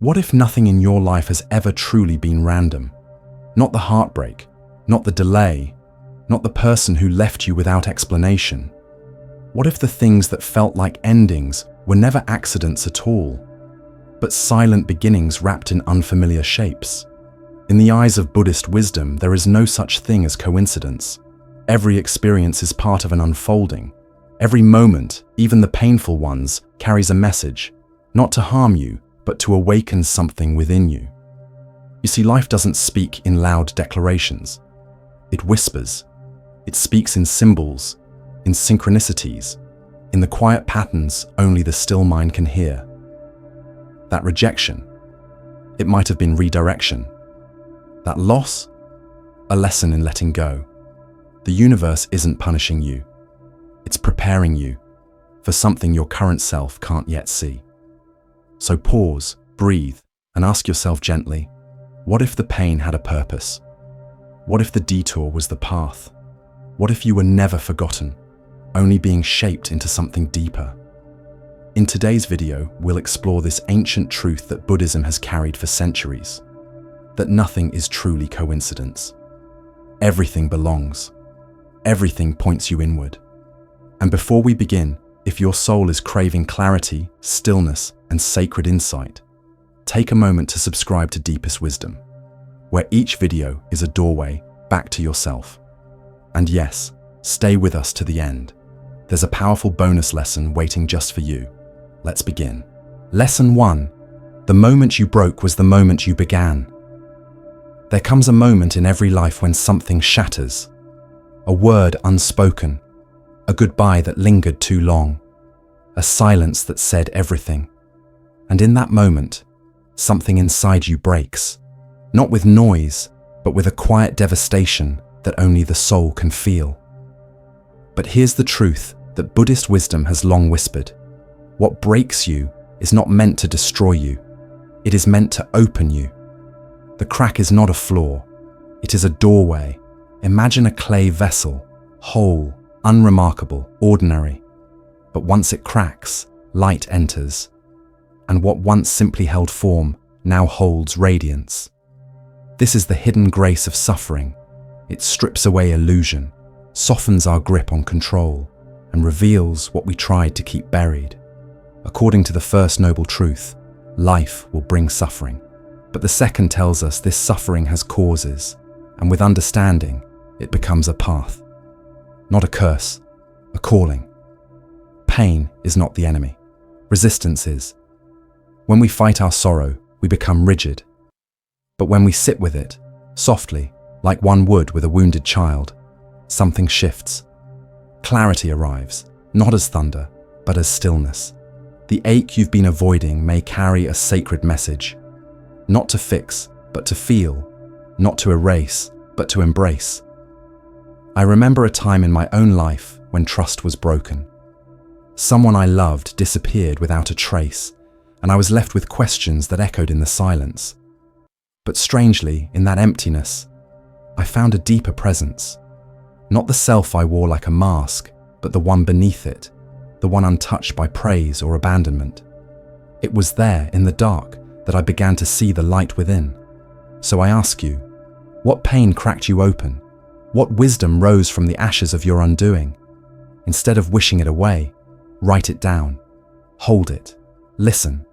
What if nothing in your life has ever truly been random? Not the heartbreak, not the delay, not the person who left you without explanation. What if the things that felt like endings were never accidents at all, but silent beginnings wrapped in unfamiliar shapes? In the eyes of Buddhist wisdom, there is no such thing as coincidence. Every experience is part of an unfolding. Every moment, even the painful ones, carries a message, not to harm you, but to awaken something within you. You see, life doesn't speak in loud declarations. It whispers. It speaks in symbols, in synchronicities, in the quiet patterns only the still mind can hear. That rejection, it might have been redirection. That loss, a lesson in letting go. The universe isn't punishing you. It's preparing you for something your current self can't yet see. So pause, breathe, and ask yourself gently, what if the pain had a purpose? What if the detour was the path? What if you were never forgotten, only being shaped into something deeper? In today's video, we'll explore this ancient truth that Buddhism has carried for centuries, that nothing is truly coincidence. Everything belongs. Everything points you inward. And before we begin, if your soul is craving clarity, stillness, and sacred insight, take a moment to subscribe to Deepest Wisdom, where each video is a doorway back to yourself. And yes, stay with us to the end. There's a powerful bonus lesson waiting just for you. Let's begin. Lesson 1. The moment you broke was the moment you began. There comes a moment in every life when something shatters. A word unspoken, a goodbye that lingered too long, a silence that said everything. And in that moment, something inside you breaks, not with noise, but with a quiet devastation that only the soul can feel. But here's the truth that Buddhist wisdom has long whispered. What breaks you is not meant to destroy you. It is meant to open you. The crack is not a flaw. It is a doorway. Imagine a clay vessel, whole, unremarkable, ordinary. But once it cracks, light enters. And what once simply held form now holds radiance. This is the hidden grace of suffering. It strips away illusion, softens our grip on control, and reveals what we tried to keep buried. According to the first noble truth, life will bring suffering. But the second tells us this suffering has causes, and with understanding, it becomes a path. Not a curse, a calling. Pain is not the enemy. Resistance is. When we fight our sorrow, we become rigid. But when we sit with it, softly, like one would with a wounded child, something shifts. Clarity arrives, not as thunder, but as stillness. The ache you've been avoiding may carry a sacred message. Not to fix, but to feel. Not to erase, but to embrace. I remember a time in my own life when trust was broken. Someone I loved disappeared without a trace, and I was left with questions that echoed in the silence. But strangely, in that emptiness, I found a deeper presence. Not the self I wore like a mask, but the one beneath it, the one untouched by praise or abandonment. It was there, in the dark, that I began to see the light within. So I ask you, what pain cracked you open? What wisdom rose from the ashes of your undoing? Instead of wishing it away, write it down. Hold it. Listen.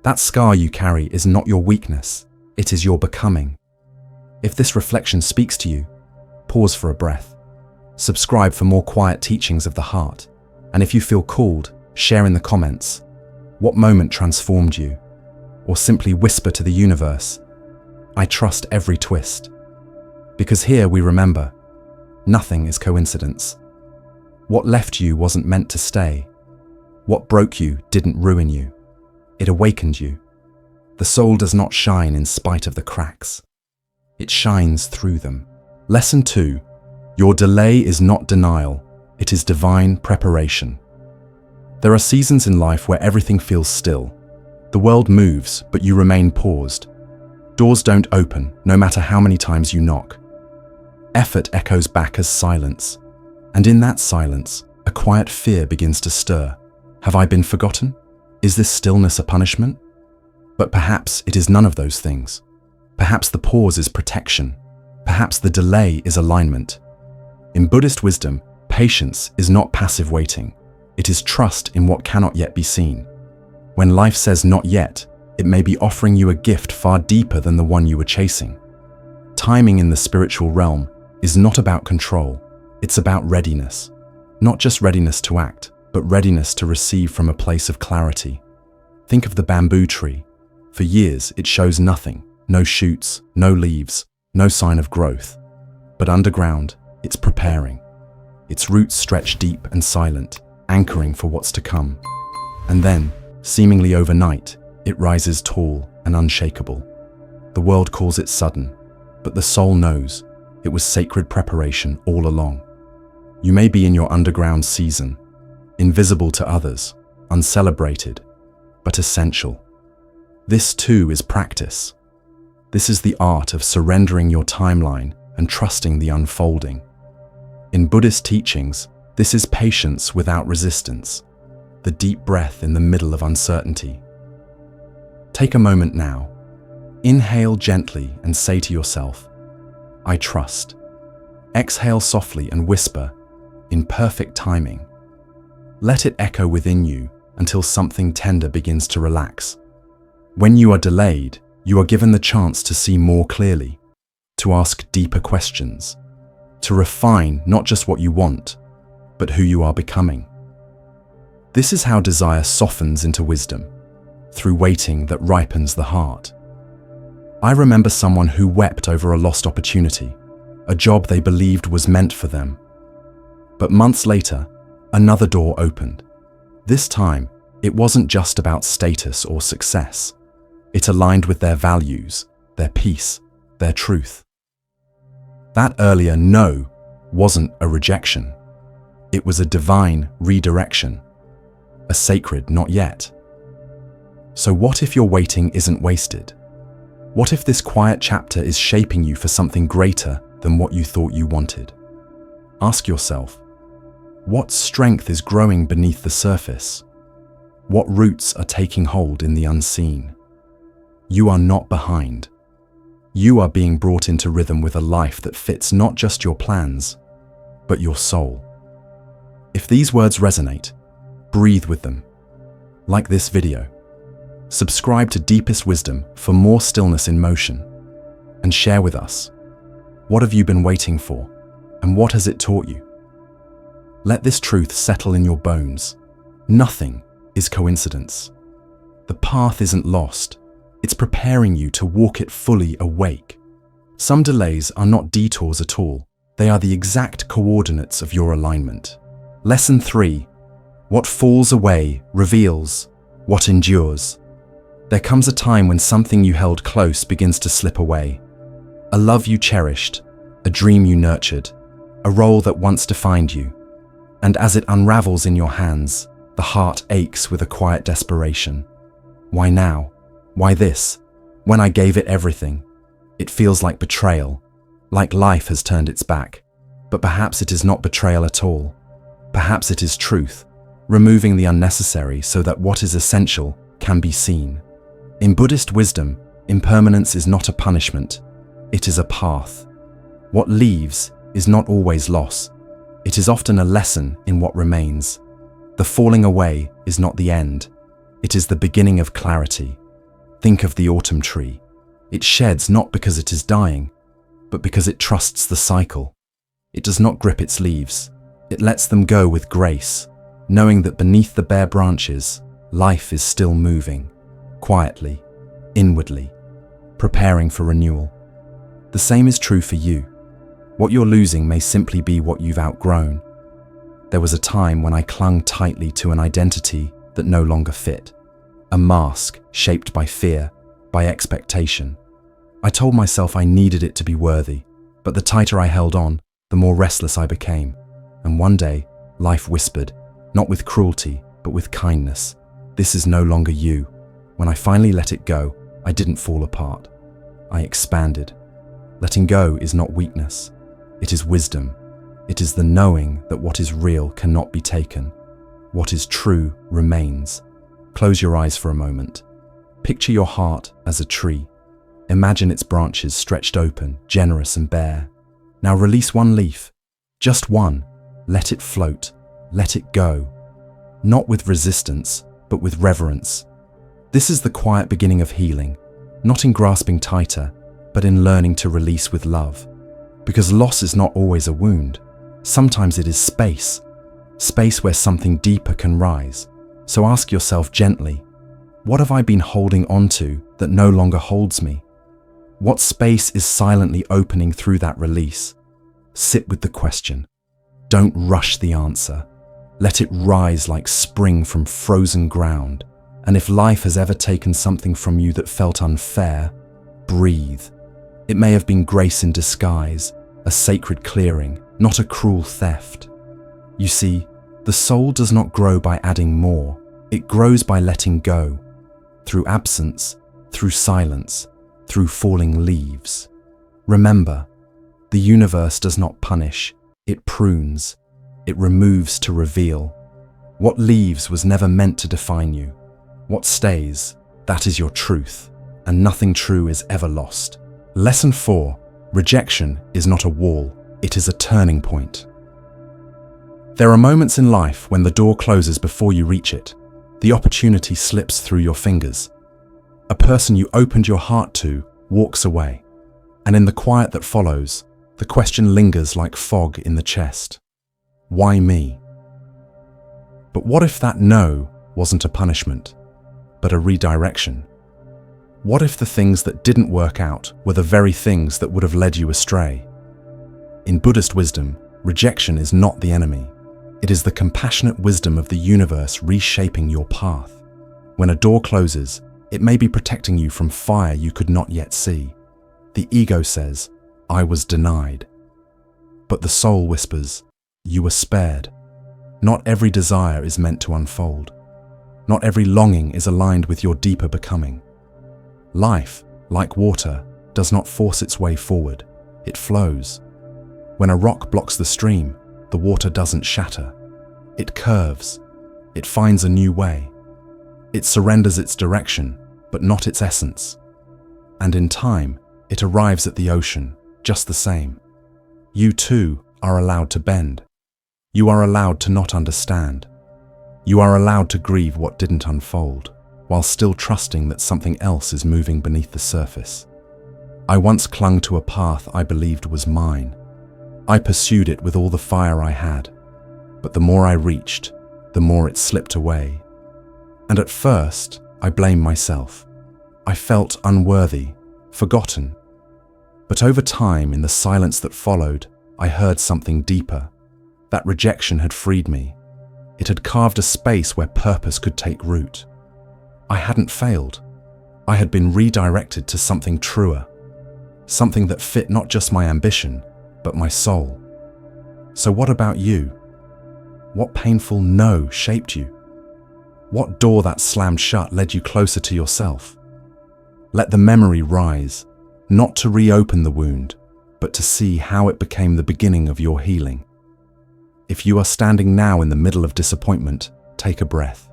That scar you carry is not your weakness. It is your becoming. If this reflection speaks to you, pause for a breath. Subscribe for more quiet teachings of the heart. And if you feel called, share in the comments. What moment transformed you? Or simply whisper to the universe, I trust every twist. Because here we remember, nothing is coincidence. What left you wasn't meant to stay. What broke you didn't ruin you. It awakened you. The soul does not shine in spite of the cracks. It shines through them. Lesson 2. Your delay is not denial. It is divine preparation. There are seasons in life where everything feels still. The world moves, but you remain paused. Doors don't open, no matter how many times you knock. Effort echoes back as silence. And in that silence, a quiet fear begins to stir. Have I been forgotten? Is this stillness a punishment? But perhaps it is none of those things. Perhaps the pause is protection. Perhaps the delay is alignment. In Buddhist wisdom, patience is not passive waiting. It is trust in what cannot yet be seen. When life says not yet, it may be offering you a gift far deeper than the one you were chasing. Timing in the spiritual realm is not about control. It's about readiness. Not just readiness to act, but readiness to receive from a place of clarity. Think of the bamboo tree. For years, it shows nothing. No shoots, no leaves, no sign of growth. But underground, it's preparing. Its roots stretch deep and silent, anchoring for what's to come. And then, seemingly overnight, it rises tall and unshakable. The world calls it sudden, but the soul knows it was sacred preparation all along. You may be in your underground season, invisible to others, uncelebrated, but essential. This too is practice. This is the art of surrendering your timeline and trusting the unfolding. In Buddhist teachings, this is patience without resistance, the deep breath in the middle of uncertainty. Take a moment now. Inhale gently and say to yourself, I trust. Exhale softly and whisper, in perfect timing. Let it echo within you until something tender begins to relax. When you are delayed, you are given the chance to see more clearly, to ask deeper questions, to refine not just what you want, but who you are becoming. This is how desire softens into wisdom, through waiting that ripens the heart. I remember someone who wept over a lost opportunity, a job they believed was meant for them. But months later, another door opened. This time, it wasn't just about status or success. It aligned with their values, their peace, their truth. That earlier no wasn't a rejection. It was a divine redirection, a sacred not yet. So what if your waiting isn't wasted? What if this quiet chapter is shaping you for something greater than what you thought you wanted? Ask yourself, what strength is growing beneath the surface? What roots are taking hold in the unseen? You are not behind. You are being brought into rhythm with a life that fits not just your plans, but your soul. If these words resonate, breathe with them. Like this video. Subscribe to Deepest Wisdom for more stillness in motion. And share with us, what have you been waiting for, and what has it taught you? Let this truth settle in your bones. Nothing is coincidence. The path isn't lost. It's preparing you to walk it fully awake. Some delays are not detours at all. They are the exact coordinates of your alignment. Lesson 3. What falls away reveals what endures. There comes a time when something you held close begins to slip away. A love you cherished, a dream you nurtured, a role that once defined you. And as it unravels in your hands, the heart aches with a quiet desperation. Why now? Why this? When I gave it everything. It feels like betrayal, like life has turned its back. But perhaps it is not betrayal at all. Perhaps it is truth, removing the unnecessary so that what is essential can be seen. In Buddhist wisdom, impermanence is not a punishment, it is a path. What leaves is not always loss. It is often a lesson in what remains. The falling away is not the end. It is the beginning of clarity. Think of the autumn tree. It sheds not because it is dying, but because it trusts the cycle. It does not grip its leaves. It lets them go with grace, knowing that beneath the bare branches, life is still moving, quietly, inwardly, preparing for renewal. The same is true for you. What you're losing may simply be what you've outgrown. There was a time when I clung tightly to an identity that no longer fit, a mask shaped by fear, by expectation. I told myself I needed it to be worthy, but the tighter I held on, the more restless I became. And one day, life whispered, not with cruelty, but with kindness, "This is no longer you." When I finally let it go, I didn't fall apart. I expanded. Letting go is not weakness. It is wisdom. It is the knowing that what is real cannot be taken. What is true remains. Close your eyes for a moment. Picture your heart as a tree. Imagine its branches stretched open, generous and bare. Now release one leaf, just one. Let it float, let it go. Not with resistance, but with reverence. This is the quiet beginning of healing, not in grasping tighter, but in learning to release with love. Because loss is not always a wound. Sometimes it is space. Space where something deeper can rise. So ask yourself gently, what have I been holding onto that no longer holds me? What space is silently opening through that release? Sit with the question. Don't rush the answer. Let it rise like spring from frozen ground. And if life has ever taken something from you that felt unfair, breathe. It may have been grace in disguise, a sacred clearing, not a cruel theft. You see, the soul does not grow by adding more. It grows by letting go. Through absence, through silence, through falling leaves. Remember, the universe does not punish, it prunes. It removes to reveal. What leaves was never meant to define you. What stays, that is your truth, and nothing true is ever lost. Lesson 4. Rejection is not a wall, it is a turning point. There are moments in life when the door closes before you reach it. The opportunity slips through your fingers. A person you opened your heart to walks away. And in the quiet that follows, the question lingers like fog in the chest. Why me? But what if that no wasn't a punishment, but a redirection? What if the things that didn't work out were the very things that would have led you astray? In Buddhist wisdom, rejection is not the enemy. It is the compassionate wisdom of the universe reshaping your path. When a door closes, it may be protecting you from fire you could not yet see. The ego says, I was denied. But the soul whispers, you were spared. Not every desire is meant to unfold. Not every longing is aligned with your deeper becoming. Life, like water, does not force its way forward. It flows. When a rock blocks the stream, the water doesn't shatter. It curves. It finds a new way. It surrenders its direction, but not its essence. And in time, it arrives at the ocean, just the same. You too are allowed to bend. You are allowed to not understand. You are allowed to grieve what didn't unfold, while still trusting that something else is moving beneath the surface. I once clung to a path I believed was mine. I pursued it with all the fire I had, but the more I reached, the more it slipped away. And at first, I blamed myself. I felt unworthy, forgotten. But over time, in the silence that followed, I heard something deeper. That rejection had freed me. It had carved a space where purpose could take root. I hadn't failed. I had been redirected to something truer, something that fit not just my ambition, but my soul. So what about you? What painful no shaped you? What door that slammed shut led you closer to yourself? Let the memory rise, not to reopen the wound, but to see how it became the beginning of your healing. If you are standing now in the middle of disappointment, take a breath.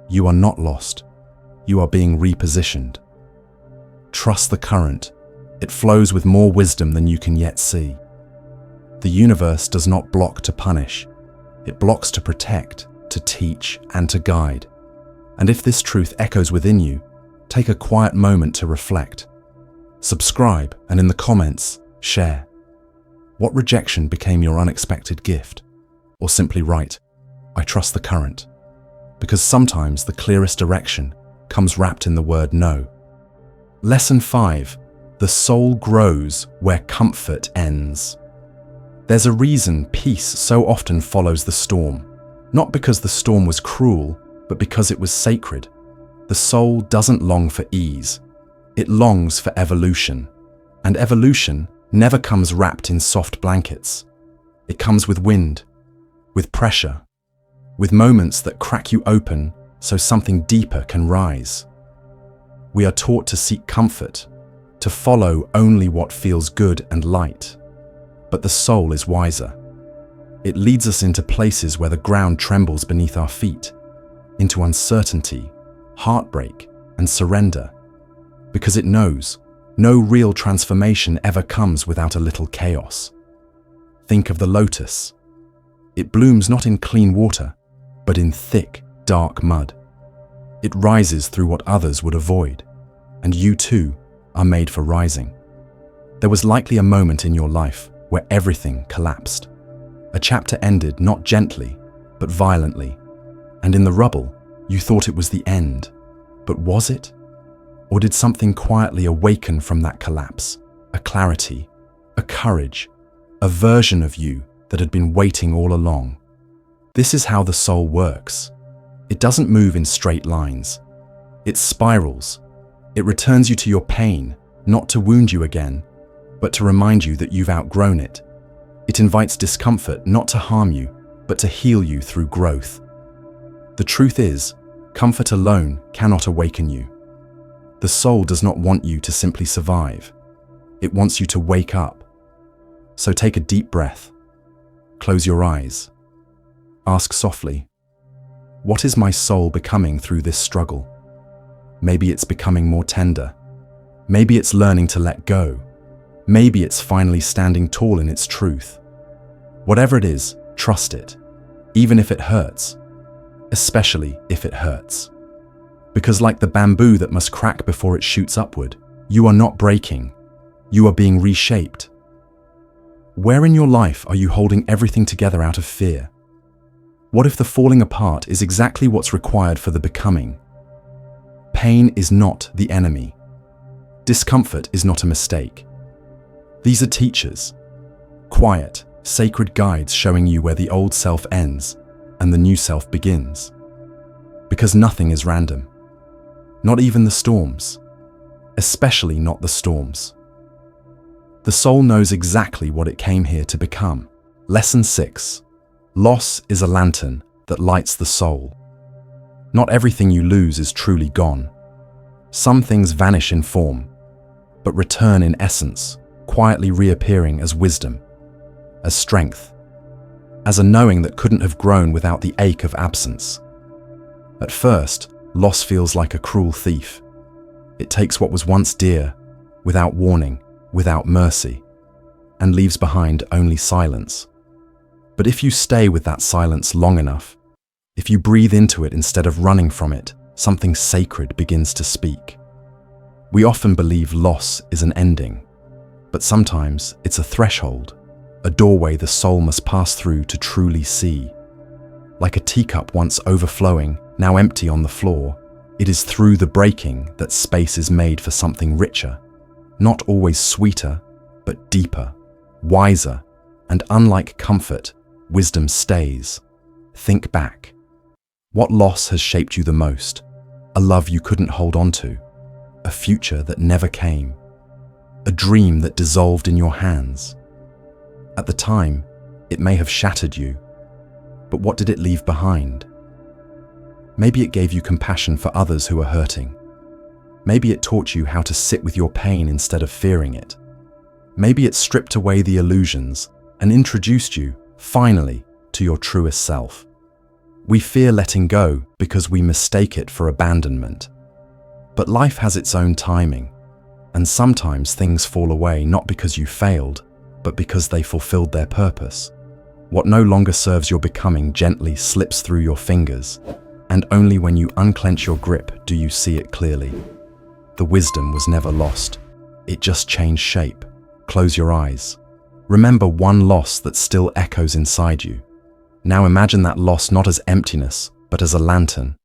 You are not lost. You are being repositioned. Trust the current. It flows with more wisdom than you can yet see. The universe does not block to punish. It blocks to protect, to teach, and to guide. And if this truth echoes within you, take a quiet moment to reflect. Subscribe, and in the comments, share. What rejection became your unexpected gift? Or simply write, I trust the current. Because sometimes the clearest direction comes wrapped in the word no. Lesson 5. The soul grows where comfort ends. There's a reason peace so often follows the storm. Not because the storm was cruel, but because it was sacred. The soul doesn't long for ease. It longs for evolution. And evolution never comes wrapped in soft blankets. It comes with wind, with pressure, with moments that crack you open so something deeper can rise. We are taught to seek comfort, to follow only what feels good and light. But the soul is wiser. It leads us into places where the ground trembles beneath our feet, into uncertainty, heartbreak, and surrender, because it knows no real transformation ever comes without a little chaos. Think of the lotus. It blooms not in clean water, but in thick, dark mud. It rises through what others would avoid, and you too are made for rising. There was likely a moment in your life where everything collapsed. A chapter ended not gently, but violently, and in the rubble, you thought it was the end. But was it? Or did something quietly awaken from that collapse? A clarity, a courage, a version of you that had been waiting all along. This is how the soul works. It doesn't move in straight lines. It spirals. It returns you to your pain, not to wound you again, but to remind you that you've outgrown it. It invites discomfort not to harm you, but to heal you through growth. The truth is, comfort alone cannot awaken you. The soul does not want you to simply survive. It wants you to wake up. So take a deep breath. Close your eyes. Ask softly, what is my soul becoming through this struggle? Maybe it's becoming more tender. Maybe it's learning to let go. Maybe it's finally standing tall in its truth. Whatever it is, trust it, even if it hurts, especially if it hurts. Because like the bamboo that must crack before it shoots upward, you are not breaking, you are being reshaped. Where in your life are you holding everything together out of fear? What if the falling apart is exactly what's required for the becoming? Pain is not the enemy. Discomfort is not a mistake. These are teachers, quiet, sacred guides showing you where the old self ends and the new self begins. Because nothing is random. Not even the storms. Especially not the storms. The soul knows exactly what it came here to become. Lesson 6. Loss is a lantern that lights the soul. Not everything you lose is truly gone. Some things vanish in form, but return in essence, quietly reappearing as wisdom, as strength, as a knowing that couldn't have grown without the ache of absence. At first, loss feels like a cruel thief. It takes what was once dear, without warning, without mercy, and leaves behind only silence. But if you stay with that silence long enough, if you breathe into it instead of running from it, something sacred begins to speak. We often believe loss is an ending, but sometimes it's a threshold, a doorway the soul must pass through to truly see. Like a teacup once overflowing, now empty on the floor, it is through the breaking that space is made for something richer, not always sweeter, but deeper, wiser, and unlike comfort, wisdom stays. Think back. What loss has shaped you the most? A love you couldn't hold on to, a future that never came, a dream that dissolved in your hands. At the time, it may have shattered you, but what did it leave behind? Maybe it gave you compassion for others who are hurting. Maybe it taught you how to sit with your pain instead of fearing it. Maybe it stripped away the illusions and introduced you, finally, to your truest self. We fear letting go because we mistake it for abandonment. But life has its own timing, and sometimes things fall away not because you failed, but because they fulfilled their purpose. What no longer serves your becoming gently slips through your fingers, and only when you unclench your grip do you see it clearly. The wisdom was never lost. It just changed shape. Close your eyes. Remember one loss that still echoes inside you. Now imagine that loss not as emptiness, but as a lantern.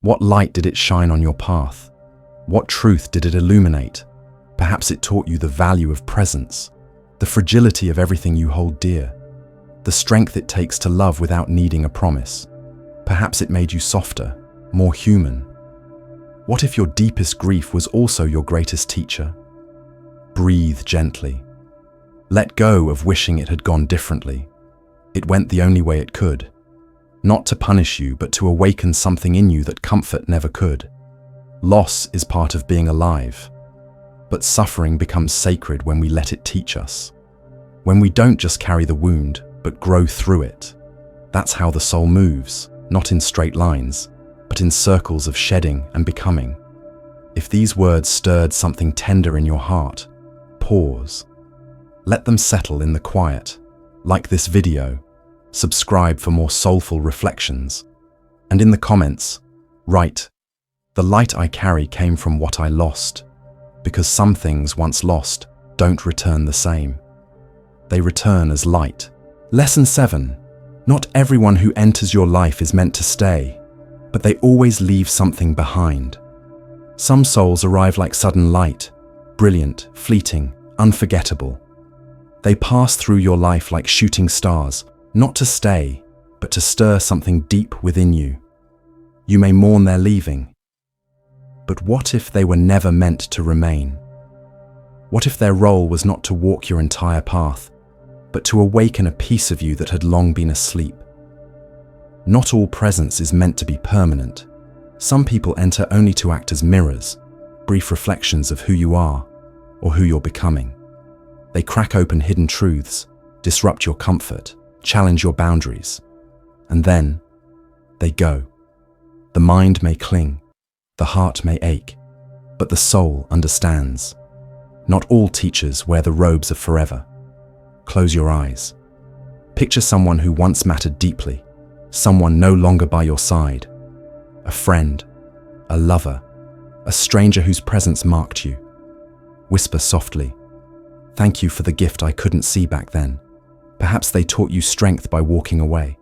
What light did it shine on your path? What truth did it illuminate? Perhaps it taught you the value of presence, the fragility of everything you hold dear, the strength it takes to love without needing a promise. Perhaps it made you softer, more human. What if your deepest grief was also your greatest teacher? Breathe gently. Let go of wishing it had gone differently. It went the only way it could. Not to punish you, but to awaken something in you that comfort never could. Loss is part of being alive. But suffering becomes sacred when we let it teach us. When we don't just carry the wound, but grow through it. That's how the soul moves, not in straight lines, but in circles of shedding and becoming. If these words stirred something tender in your heart, pause. Let them settle in the quiet. Like this video, subscribe for more soulful reflections. And in the comments, write, "The light I carry came from what I lost, because some things once lost don't return the same. They return as light." Lesson 7. Not everyone who enters your life is meant to stay, but they always leave something behind. Some souls arrive like sudden light, brilliant, fleeting, unforgettable. They pass through your life like shooting stars, not to stay, but to stir something deep within you. You may mourn their leaving, but what if they were never meant to remain? What if their role was not to walk your entire path, but to awaken a piece of you that had long been asleep? Not all presence is meant to be permanent. Some people enter only to act as mirrors, brief reflections of who you are or who you're becoming. They crack open hidden truths, disrupt your comfort, challenge your boundaries, and then they go. The mind may cling, the heart may ache, but the soul understands. Not all teachers wear the robes of forever. Close your eyes. Picture someone who once mattered deeply, someone no longer by your side. A friend, a lover, a stranger whose presence marked you. Whisper softly, "Thank you for the gift I couldn't see back then." Perhaps they taught you strength by walking away.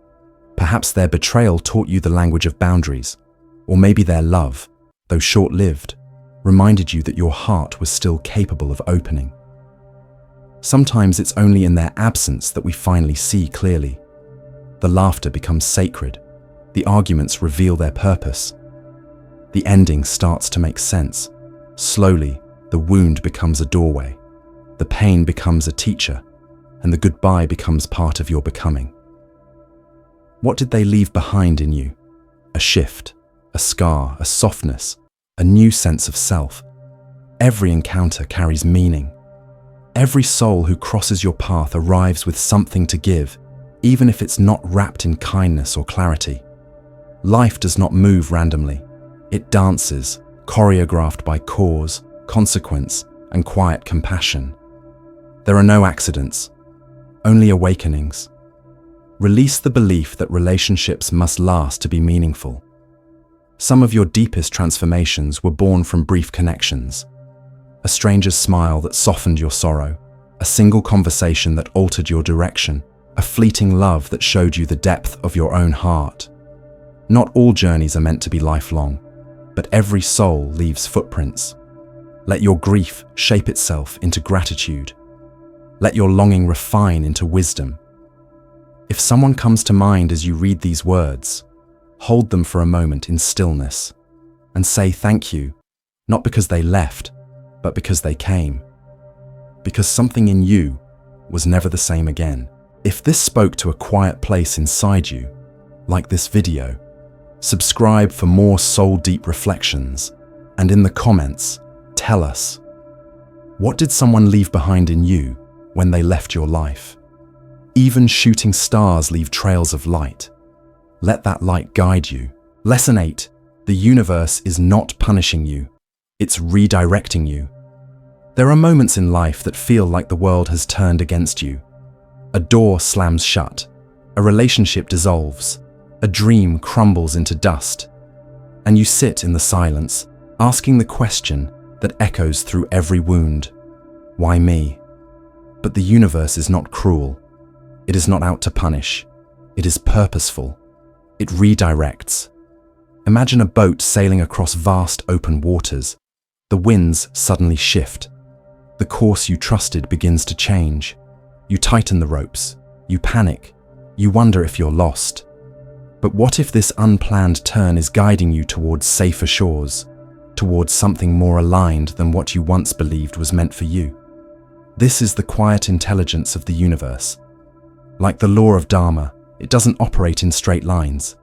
Perhaps their betrayal taught you the language of boundaries. Or maybe their love, though short-lived, reminded you that your heart was still capable of opening. Sometimes it's only in their absence that we finally see clearly. The laughter becomes sacred. The arguments reveal their purpose. The ending starts to make sense. Slowly, the wound becomes a doorway. The pain becomes a teacher, and the goodbye becomes part of your becoming. What did they leave behind in you? A shift, a scar, a softness, a new sense of self. Every encounter carries meaning. Every soul who crosses your path arrives with something to give, even if it's not wrapped in kindness or clarity. Life does not move randomly. It dances, choreographed by cause, consequence, and quiet compassion. There are no accidents, only awakenings. Release the belief that relationships must last to be meaningful. Some of your deepest transformations were born from brief connections. A stranger's smile that softened your sorrow, a single conversation that altered your direction, a fleeting love that showed you the depth of your own heart. Not all journeys are meant to be lifelong, but every soul leaves footprints. Let your grief shape itself into gratitude. Let your longing refine into wisdom. If someone comes to mind as you read these words, hold them for a moment in stillness and say thank you, not because they left, but because they came. Because something in you was never the same again. If this spoke to a quiet place inside you, like this video, subscribe for more soul-deep reflections, and in the comments, tell us, what did someone leave behind in you when they left your life? Even shooting stars leave trails of light. Let that light guide you. Lesson 8. The universe is not punishing you. It's redirecting you. There are moments in life that feel like the world has turned against you. A door slams shut. A relationship dissolves. A dream crumbles into dust. And you sit in the silence, asking the question that echoes through every wound. Why me? But the universe is not cruel. It is not out to punish. It is purposeful. It redirects. Imagine a boat sailing across vast open waters. The winds suddenly shift. The course you trusted begins to change. You tighten the ropes. You panic. You wonder if you're lost. But what if this unplanned turn is guiding you towards safer shores, towards something more aligned than what you once believed was meant for you? This is the quiet intelligence of the universe. Like the law of Dharma, it doesn't operate in straight lines.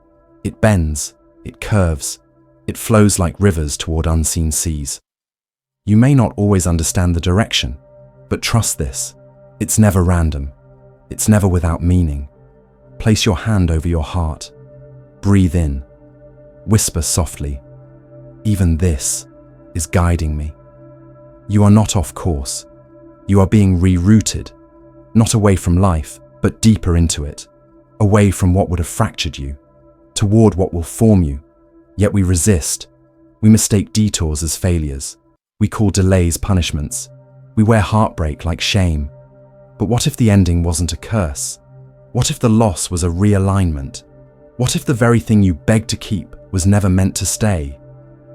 It bends, it curves, it flows like rivers toward unseen seas. You may not always understand the direction, but trust this. It's never random. It's never without meaning. Place your hand over your heart. Breathe in. Whisper softly. Even this is guiding me. You are not off course. You are being rerouted, not away from life, but deeper into it, away from what would have fractured you, toward what will form you. Yet we resist. We mistake detours as failures. We call delays punishments. We wear heartbreak like shame. But what if the ending wasn't a curse? What if the loss was a realignment? What if the very thing you begged to keep was never meant to stay?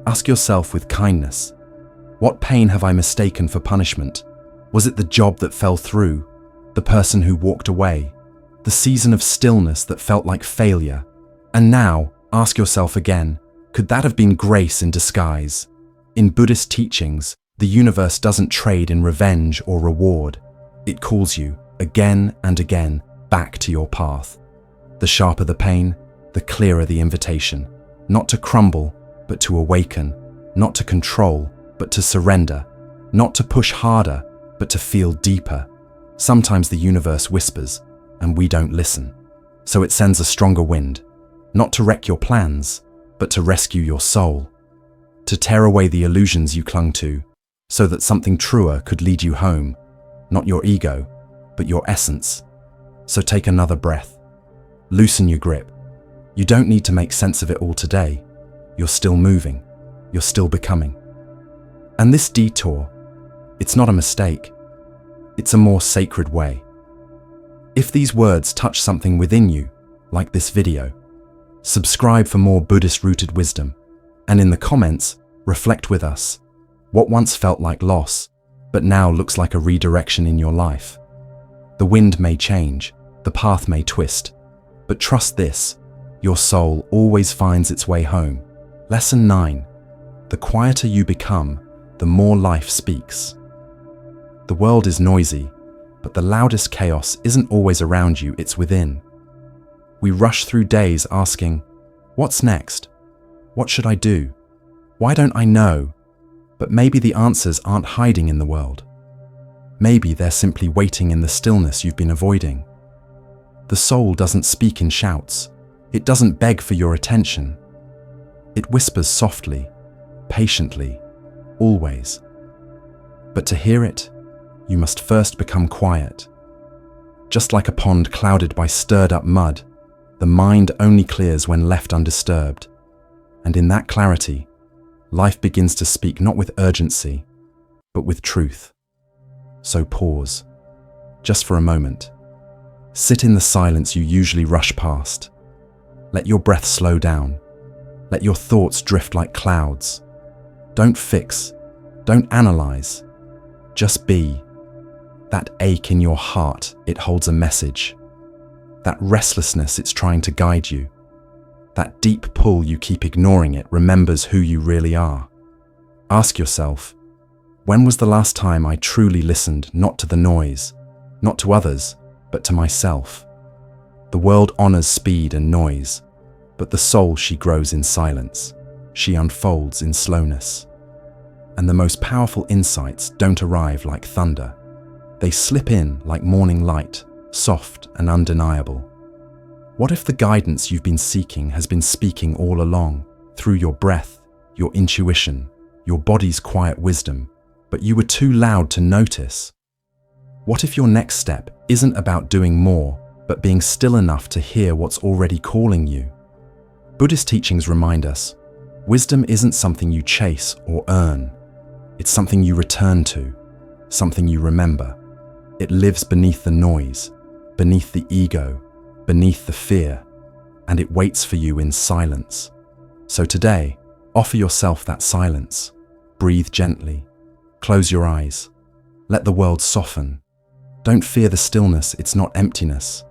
Ask yourself with kindness, what pain have I mistaken for punishment? Was it the job that fell through? The person who walked away? The season of stillness that felt like failure? And now, ask yourself again, could that have been grace in disguise? In Buddhist teachings, the universe doesn't trade in revenge or reward. It calls you, again and again, back to your path. The sharper the pain, the clearer the invitation. Not to crumble, but to awaken. Not to control, but to surrender. Not to push harder, but to feel deeper. Sometimes the universe whispers, and we don't listen. So it sends a stronger wind, not to wreck your plans, but to rescue your soul. To tear away the illusions you clung to, so that something truer could lead you home. Not your ego, but your essence. So take another breath. Loosen your grip. You don't need to make sense of it all today. You're still moving. You're still becoming. And this detour, it's not a mistake. It's a more sacred way. If these words touch something within you, like this video, subscribe for more Buddhist-rooted wisdom. And in the comments, reflect with us. What once felt like loss, but now looks like a redirection in your life. The wind may change, the path may twist, but trust this, your soul always finds its way home. Lesson 9. The quieter you become, the more life speaks. The world is noisy, but the loudest chaos isn't always around you, it's within. We rush through days asking, what's next? What should I do? Why don't I know? But maybe the answers aren't hiding in the world. Maybe they're simply waiting in the stillness you've been avoiding. The soul doesn't speak in shouts. It doesn't beg for your attention. It whispers softly, patiently, always. But to hear it, you must first become quiet. Just like a pond clouded by stirred-up mud, the mind only clears when left undisturbed. And in that clarity, life begins to speak not with urgency, but with truth. So pause, just for a moment. Sit in the silence you usually rush past. Let your breath slow down. Let your thoughts drift like clouds. Don't fix, don't analyze, just be. That ache in your heart, it holds a message. That restlessness, it's trying to guide you. That deep pull you keep ignoring, it remembers who you really are. Ask yourself, when was the last time I truly listened, not to the noise, not to others, but to myself? The world honors speed and noise, but the soul, she grows in silence. She unfolds in slowness. And the most powerful insights don't arrive like thunder. They slip in like morning light, soft and undeniable. What if the guidance you've been seeking has been speaking all along, through your breath, your intuition, your body's quiet wisdom, but you were too loud to notice? What if your next step isn't about doing more, but being still enough to hear what's already calling you? Buddhist teachings remind us, wisdom isn't something you chase or earn. It's something you return to, something you remember. It lives beneath the noise, beneath the ego, beneath the fear, and it waits for you in silence. So today, offer yourself that silence. Breathe gently. Close your eyes. Let the world soften. Don't fear the stillness, it's not emptiness.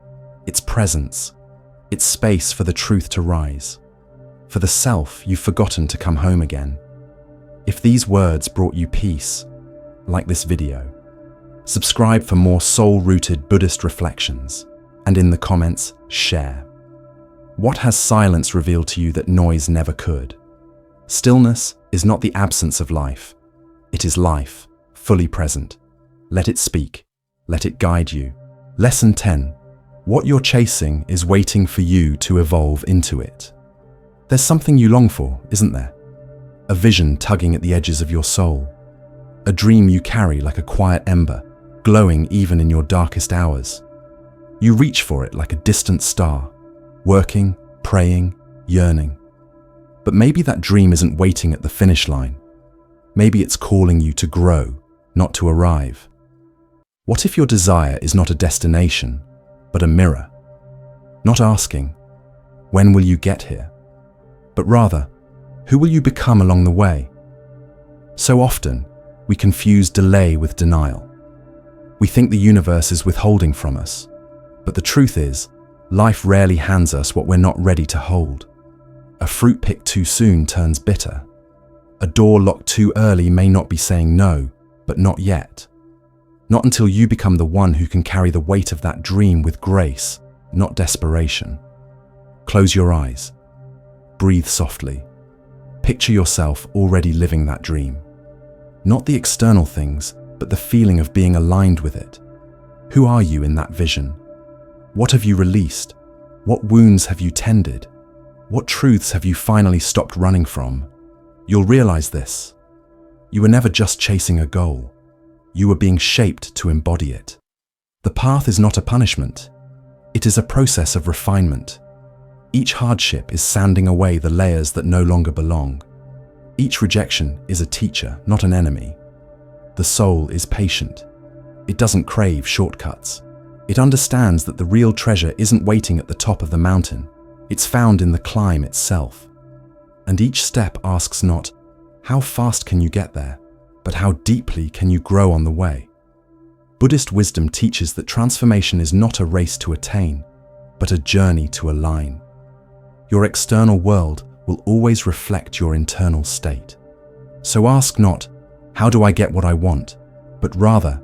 It's presence. It's space for the truth to rise. For the self you've forgotten to come home again. If these words brought you peace, like this video. Subscribe for more soul-rooted Buddhist reflections. And in the comments, share. What has silence revealed to you that noise never could? Stillness is not the absence of life. It is life, fully present. Let it speak. Let it guide you. Lesson 10. What you're chasing is waiting for you to evolve into it. There's something you long for, isn't there? a vision tugging at the edges of your soul, a dream you carry like a quiet ember, glowing even in your darkest hours. You reach for it like a distant star, working, praying, yearning. But maybe that dream isn't waiting at the finish line. Maybe it's calling you to grow, not to arrive. What if your desire is not a destination, but a mirror? Not asking, when will you get here? But rather, who will you become along the way? So often, we confuse delay with denial. We think the universe is withholding from us, but the truth is, life rarely hands us what we're not ready to hold. A fruit picked too soon turns bitter. A door locked too early may not be saying no, but not yet. Not until you become the one who can carry the weight of that dream with grace, not desperation. Close your eyes. Breathe softly. Picture yourself already living that dream. Not the external things, but the feeling of being aligned with it. Who are you in that vision? What have you released? What wounds have you tended? What truths have you finally stopped running from? You'll realize this. You were never just chasing a goal. You were being shaped to embody it. The path is not a punishment. It is a process of refinement. Each hardship is sanding away the layers that no longer belong. Each rejection is a teacher, not an enemy. The soul is patient. It doesn't crave shortcuts. It understands that the real treasure isn't waiting at the top of the mountain. It's found in the climb itself. And each step asks not, how fast can you get there, but how deeply can you grow on the way? Buddhist wisdom teaches that transformation is not a race to attain, but a journey to align. Your external world will always reflect your internal state. So ask not, how do I get what I want, but rather,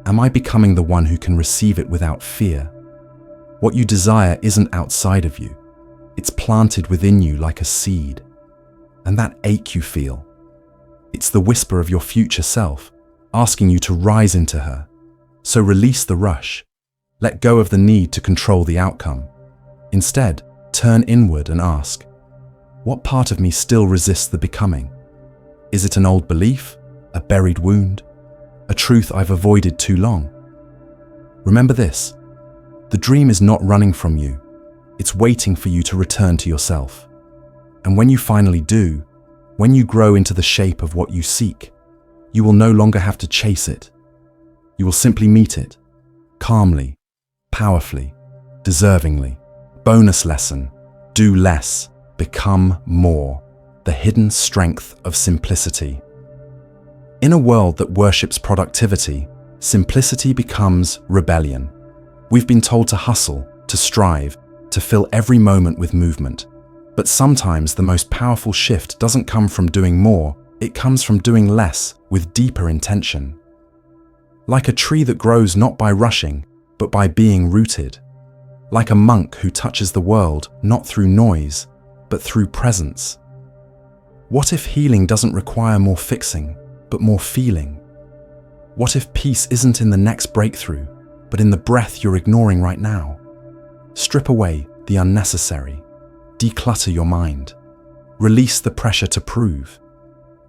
am I becoming the one who can receive it without fear? What you desire isn't outside of you. It's planted within you like a seed. And that ache you feel, it's the whisper of your future self, asking you to rise into her. So release the rush. Let go of the need to control the outcome. Instead, turn inward and ask, what part of me still resists the becoming? Is it an old belief, a buried wound, a truth I've avoided too long? Remember this, the dream is not running from you. It's waiting for you to return to yourself. And when you finally do, when you grow into the shape of what you seek, you will no longer have to chase it. You will simply meet it, calmly, powerfully, deservingly. Bonus lesson, do less, become more. The hidden strength of simplicity. In a world that worships productivity, simplicity becomes rebellion. We've been told to hustle, to strive, to fill every moment with movement. But sometimes the most powerful shift doesn't come from doing more, it comes from doing less with deeper intention. Like a tree that grows not by rushing, but by being rooted. Like a monk who touches the world not through noise, but through presence. What if healing doesn't require more fixing, but more feeling? What if peace isn't in the next breakthrough, but in the breath you're ignoring right now? Strip away the unnecessary. Declutter your mind. Release the pressure to prove.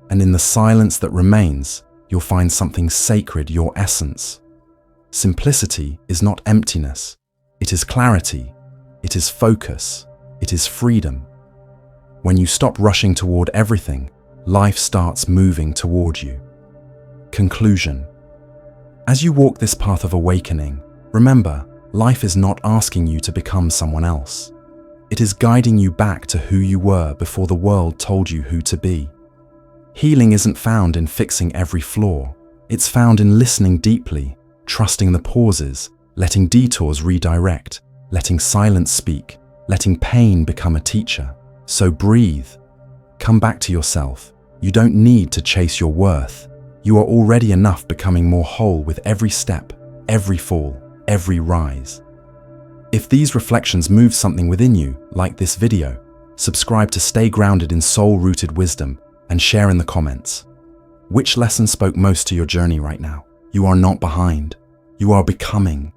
And in the silence that remains, you'll find something sacred, your essence. Simplicity is not emptiness. It is clarity. It is focus. It is freedom. When you stop rushing toward everything, life starts moving toward you. Conclusion. As you walk this path of awakening, remember, life is not asking you to become someone else. It is guiding you back to who you were before the world told you who to be. Healing isn't found in fixing every flaw. It's found in listening deeply, trusting the pauses, letting detours redirect, letting silence speak, letting pain become a teacher. So breathe. Come back to yourself. You don't need to chase your worth. You are already enough, becoming more whole with every step, every fall, every rise. If these reflections move something within you, like this video, subscribe to stay grounded in soul-rooted wisdom and share in the comments. Which lesson spoke most to your journey right now? You are not behind. You are becoming.